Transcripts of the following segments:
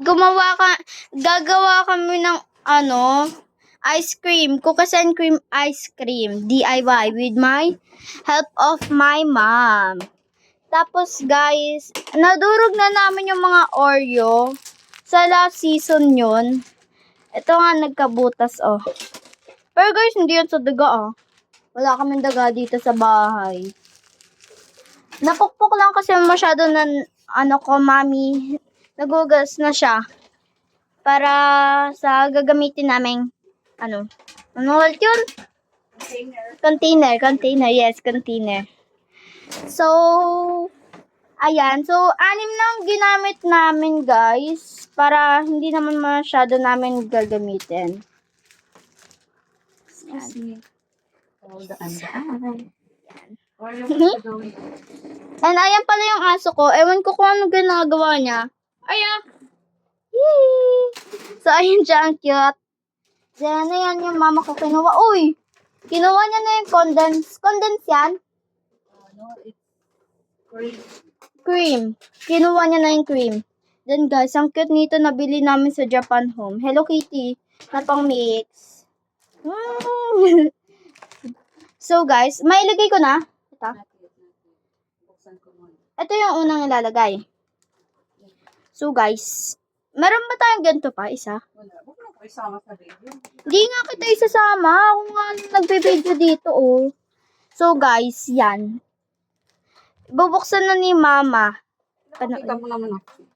gagawa kami ng ice cream, cookies and cream ice cream, DIY with my help of my mom. Tapos guys, nadurog na namin yung mga Oreo sa last season yun. Ito nga nagkabutas Pero guys, hindi yun sa daga Wala kaming daga dito sa bahay. Napukpok lang kasi masyado na mami, nagugas na siya. Para sa gagamitin naming ano ulit yun? Container, yes, container. So, ayan. So, 6 lang ginamit namin, guys. Para hindi naman masyado namin gagamitin. Ayan. And ayan pala yung aso ko. Ewan ko kung ano ginagawa niya. Ayan. Yee! So, ayun siya. Ang cute. Then, ayan yung mama ko kinuha. Uy! Kinuha niya na yung condense. Condense yan? It's cream. Cream. Kinuha niya na yung cream. Then, guys, ang cute nito nabili namin sa Japan Home. Hello Kitty. Na pang mix. So, guys, mailagay ko na. Ito yung unang ilalagay. So, guys, meron ba tayong ganito pa? Isa? Wala. Huwag mo ko isama sa video. Hindi nga kita isasama. Ako nga nagbe-video dito, So, guys, yan. Bubuksan na ni Mama. Nakakita mo naman ako.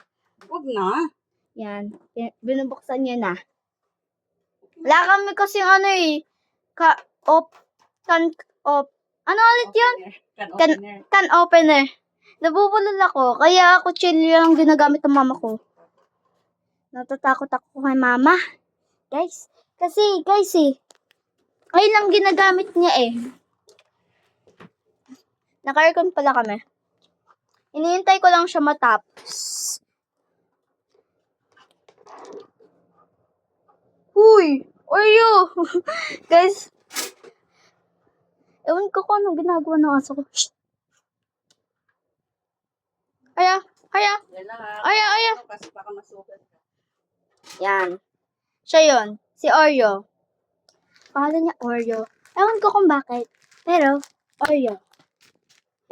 Huwag na. Yan. Binubuksan niya na. Wala kami kasi ano ulit yun? Can opener. Nabubulol ako. Kaya ako chill lang ginagamit ng mama ko. Natatakot ako kay mama. Guys. Kasi, ayun lang ginagamit niya Naka-aircon pala kami. Iniintay ko lang siya matapos. Uy! Oreo! Guys. Ewan ko kung anong ginagawa ng aso ko. Shh! Aya! Kasi baka masugat ka. Yan. Siya yun. Si Oreo. Pangalan niya Oreo. Ewan ko kung bakit. Pero, Oreo.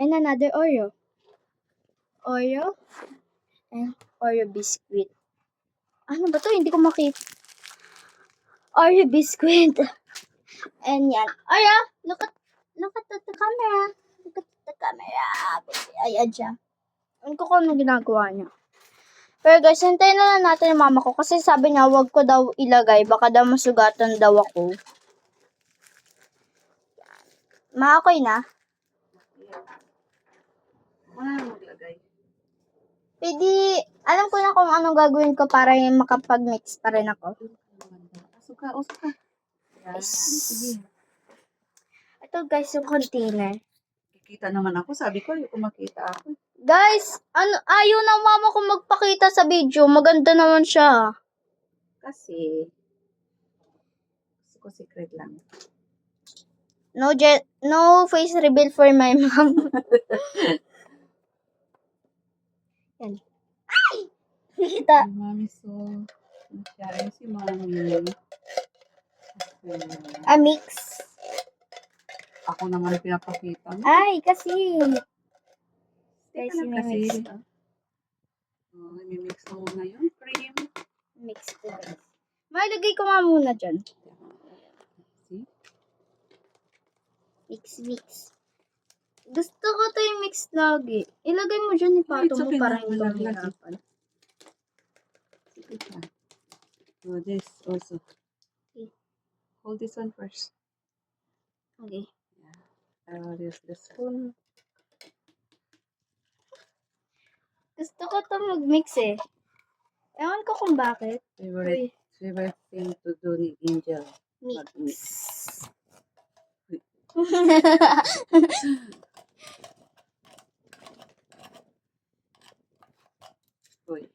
And another Oreo. Oreo. And Oreo biscuit. Ano ba to? Hindi ko makita. Oreo biscuit. And yan. Oreo, look at the camera. Look at the camera. Ayan siya. Ewan ko kung ano ginagawa niya. Pero guys, hintayin na lang natin yung mama ko. Kasi sabi niya, wag ko daw ilagay. Baka daw masugatan daw ako. Okay na. Wala na maglagay. Pwede, alam ko na kung anong gagawin ko para makapag-mix pa rin ako. Suka. Yes. Sige. Ito guys, yung container. Kikita naman ako. Sabi ko, yung makita ako. Guys, ayaw ng mama ko magpakita sa video. Maganda naman siya. Kasi, gusto ko secret lang. No face reveal for my mom. Yan. Ay! Kita. Mami, so, nasyarin si mami. A mix. Ako naman pinapakita. Ay, kasi. Guys, Guys, mix to. Mimix ko muna yung cream. Mix to guys. Mailagay ko nga muna dyan. See? Mix. Gusto ko to yung mix lagi. Ilagay mo dyan, ipato mo para hindi ka mahirapan. So this also. Okay. Hold this one first. Okay. I will use the spoon. Gusto ko to mag-mix Ewan ko kung bakit. Favorite thing to do ni Angel. Mix. Uy.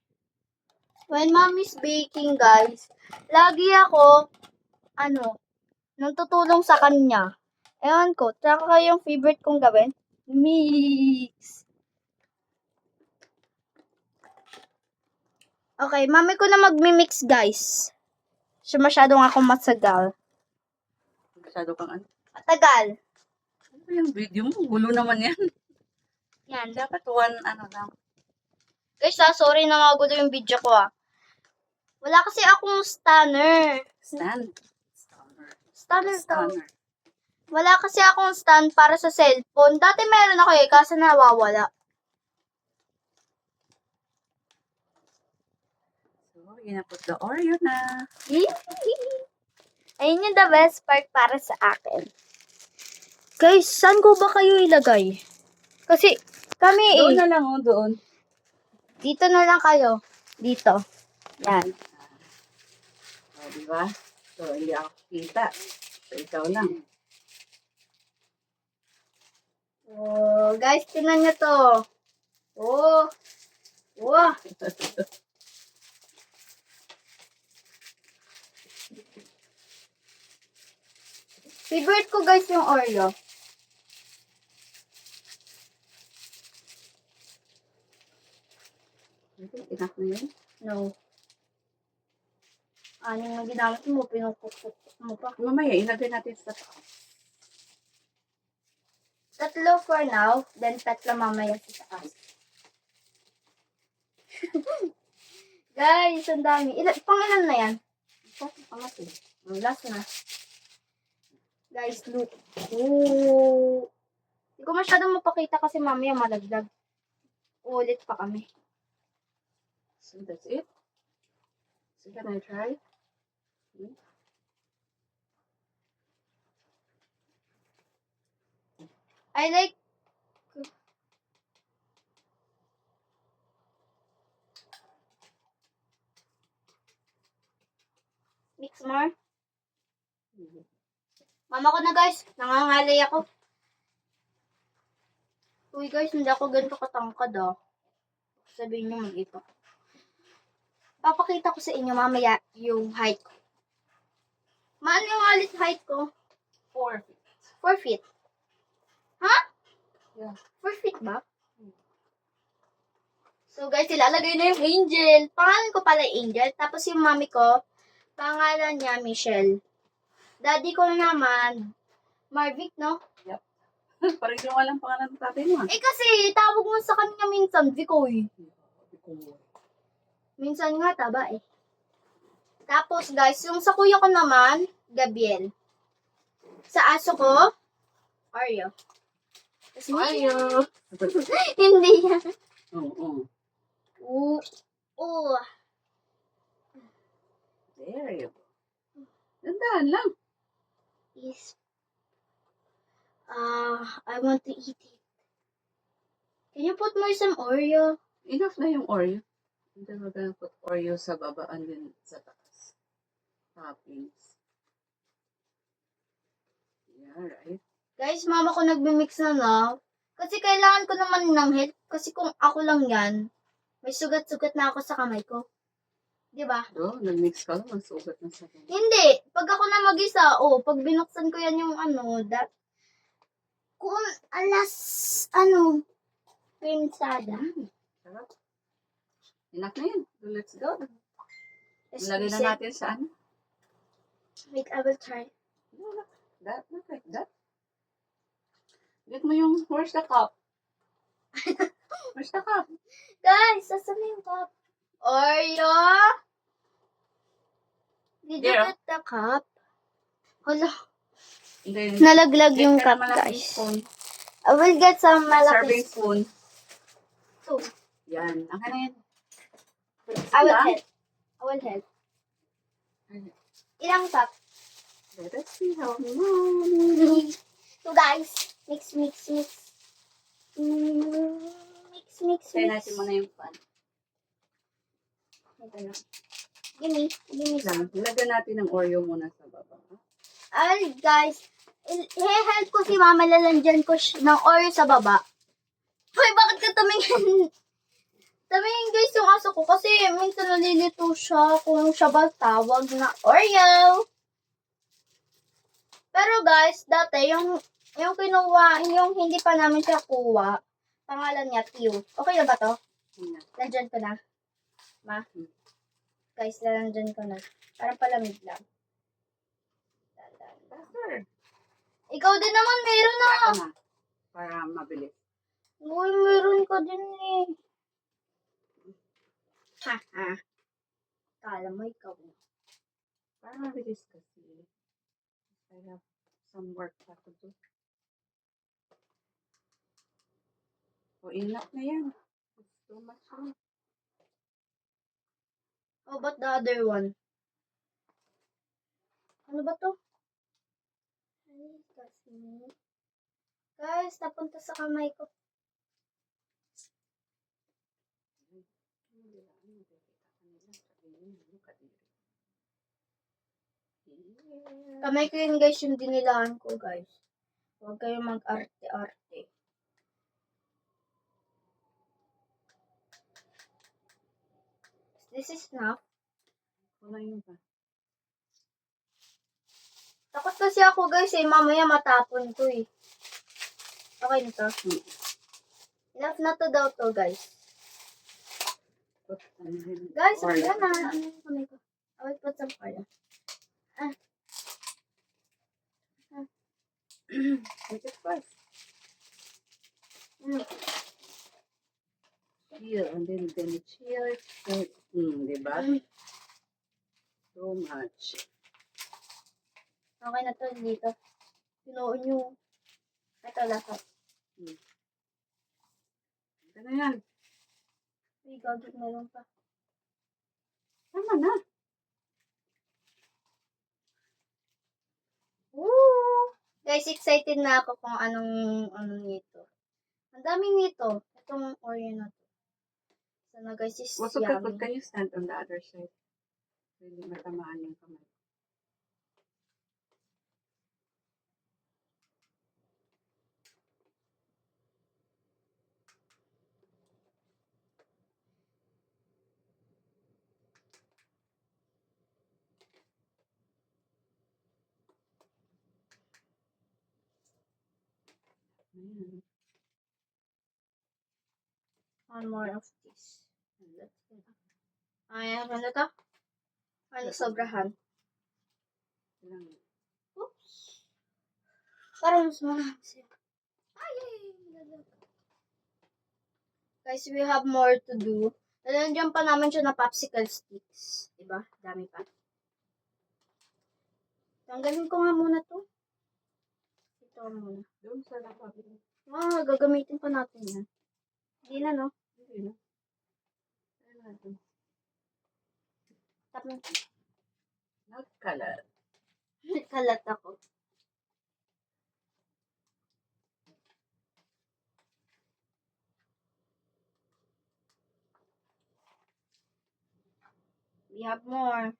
When mommy's baking, guys, lagi ako, nang tutulong sa kanya. Ewan ko, tsaka yung favorite kong gawin, mix. Okay, mami ko na magmi-mix, guys. So, masyadong akong matsagal. Masyado kang ano. Matagal. Ano ba yung video mo? Gulo naman yan. Yan. Dapat one, ano lang. Guys, sorry na magulo yung video ko, Wala kasi akong stunner. Stand. Stunner to. Stunner. Wala kasi akong stand para sa cellphone. Dati meron ako kaso nawawala. So, ginapot the Oreo na. Ayun yung the best part para sa akin. Guys, saan ko ba kayo ilagay? Kasi kami Doon na lang, oh, doon. Dito na lang kayo. Dito. Yan. O, diba? So, hindi ako kita. So, ikaw lang. Oh, guys, tingnan nyo to. Oh. Wow. Favorite ko guys yung Oreo. Enough na yun. No. Ano yung ginamit mo? Pinukukuk mo pa. Mamaya, ilagay natin sa taas. 3 for now, then 3 mamaya sa taas. Guys, ang dami. Pangalan na yan? Angat eh. Last na. Guys, look. Ooh. Hindi ko masyadong mapakita kasi mamaya malaglag. Ulit pa kami. So, that's it. So, can I try? I like mix more. Mama ko na guys, nangangalay ako. Uy guys, hindi ako ganito katangkad Sabihin niyo mag-ipa. Papakita ko sa inyo mamaya yung height ko. Maano yung alit height ko? 4 feet. 4 feet. Ha? Yeah. 4 feet ba? So guys, ilalagay na yung Angel. Pangalan ko pala Angel. Tapos yung mami ko, pangalan niya Michelle. Daddy ko naman, Marvick, no? Parang yung walang pangalan ng tatay mo. Kasi tawag mo sa kanya minsan, Vicoy. Minsan nga, taba Tapos guys, yung sa kuya ko naman, Gabriel. Sa aso ko, Oreo. Tapos Oreo. Hindi yan. Oo. Oo. There you go. Dandahan lang. Is I want to eat it. Can you put more some Oreo? Enough na yung Oreo. And then we're gonna put Oreo sa baba and then sa taas. Toppings. Yeah, right. Guys, mama ko nagmi-mix na. Kasi kailangan ko naman ng help. Kasi kung ako lang yan, may sugat-sugat na ako sa kamay ko. Diba? Nag-mix ka lang, masugat na sa akin. Hindi. Pag ako na mag-isa, pag binuksan ko yan yung kung pinsada. Sarap. Enough na yun. So, let's go. Ilagay na natin sa ano? Wait, I will try. That, not like that. Get mo yung, where's the cup? Where's the cup? Guys, saan na yung cup? Oreo? Did you There. get the cup? Hala, And then, nalaglag get yung ka cup, na malaking guys. spoon. I will get some malaki Serving spoon. spoon. Yan. Ang na yan. I will help. I will help. Ilang cup? Let us see how many. So guys, mix. Mix. Try natin muna yung pan. Ito na. Gimme some. Lagyan natin ng Oreo muna sa baba. Ay, guys, i-help ko si Mama, lalandyan ko ng Oreo sa baba. Hoy, bakit ka tumingin? Tumingin guys yung aso ko kasi minsan nalilito siya kung siya ba tawag na Oreo. Pero guys, dati yung kinuha, yung hindi pa namin siya kuha, pangalan niya Tio. Okay na ba to? Yan. Nandyan ko na. Ma? Guys, lalandyan ko na. Parang palamig lang. Faster. Ikaw din naman, meron na. Ako na. Para mabilis. Uy, meron ka din eh. Ha, ha. Kala mo ikaw na. Para mabilis kasi. I have some work pa to do. O, enough na yan. It's too much na. How about the other one? Ano ba to? Ay, kasi. Guys, napunta sa kamay ko. Kamay ko yun guys, yung dinilaan ko guys. Huwag kayong mag-arte-arte. This is enough. Wala yun pa. Takot kasi ako guys eh, mamaya matapon ko eh. Okay na to. Enough na to daw to guys. Guys, Or- wala na. Ano yung kamay ko? I will put some oil. Make it fast. Mm. Chill. And then chill. Diba? Too much. Okay na to dito. Pinuon nyo. Ito lahat. Ito na yan. Uy, gagawin meron pa. Tama na. Woo! Guys, excited na ako kung anong nito. Ang dami nito. Itong Oreo na to. So na guys, is Also, yummy. can you stand on the other side? Hindi matamaan yung kamay. Ayan. One more of this. Ay, ano to? Ano sobrahan? Kailangan. Oops. Parang mas marami siya. Ay! Guys, we have more to do. Nandiyan pa naman siya na popsicle sticks. Diba? Dami pa. Tanggalin ko nga muna to. Ito muna. Doon sa lapag. Gagamitin pa natin yan. Hindi na, no? Hindi na. Ayan. Tap na. Nagkalat. Kalat ako. We have more.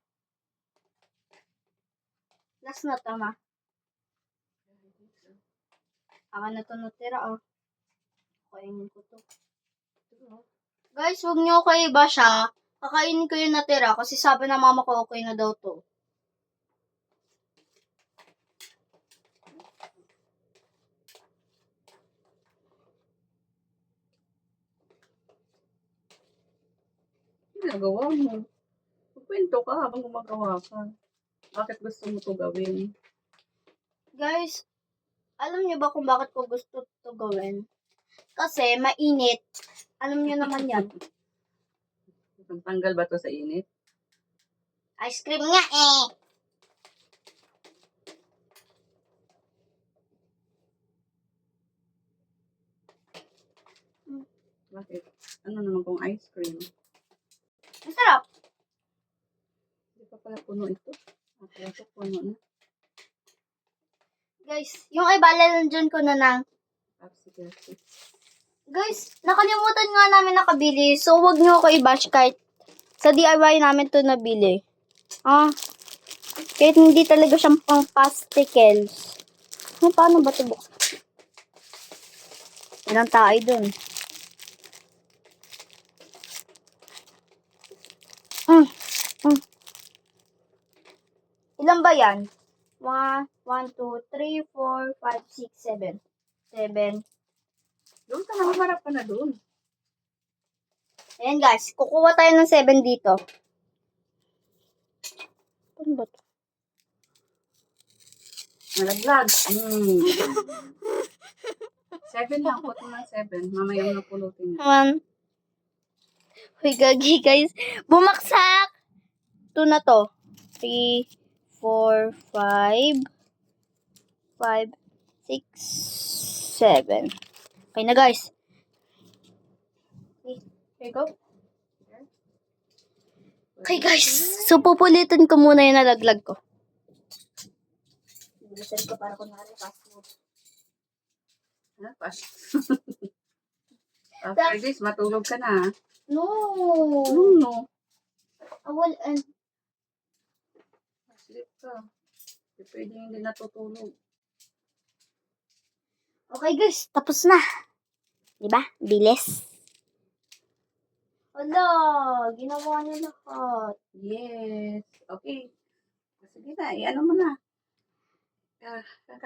Last na tama. Ako na to natira, oh. Kainin ko to. Guys, huwag niyo ako iba siya. Kakainin ko yung natira kasi sabi ng mama ko okay na daw to. Ginagawa mo. Magkwento ka habang gumagawa ka. Bakit gusto mo to gawin? Guys, alam niyo ba kung bakit ko gusto to gawin? Kasi mainit. Alam niyo naman yan. Tanggal ba to sa init? Ice cream nga eh. Bakit? Ano naman kung ice cream? Masarap. Hindi pa pala puno ito. Kaya ito puno na. Guys, yung iba lalagyan ko na ng... Popsicle sticks. Guys, nakalimutan nga namin nakabili. So, wag niyo ako i-bash kahit sa DIY namin to nabili. Kahit hindi talaga siyang pang pasticles. Paano ba ito buksan? Ilang tayo dun. Ilan ba yan? 1, 2, 3, 4, 5, 6, 7. 7. Doon ka na, harap ka na doon. Ayan guys, kukuha tayo ng 7 dito. Ano ba to? Malaglag. 7 lang. Put mo ng 7. Mamaya mo napulutin niya. 1. Uy, gagi guys. Bumaksak! 2 na to. 3, 4, 5, 5, 6, 7. Okay na guys. Okay, here you go. Okay guys, so pupulitin ko muna yung nalaglag ko. Bilisan ko para kunwari password. Pas. After this, matulog ka na. No! No. Awal, Sleep ka. Hindi pwede hindi natutulog. okay guys, tapos na. Diba? Bilis. Wala, ginawa niya lahat. Yes. Okay. Sige na, i-ano mo na.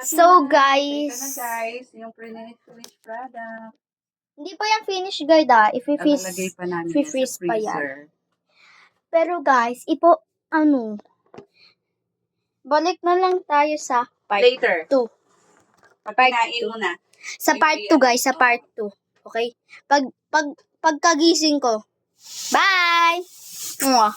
So, guys. Ito na guys, yung finished product. Hindi pa yung finish guide ah. Lalagay pa namin yan If-freeze sa pa freezer. yan. Pero guys, balik na lang tayo sa part Later. 2. Pag kinain mo na. Sa part 2 guys, sa part 2. Okay? Pagkagising ko. Bye! Mwah!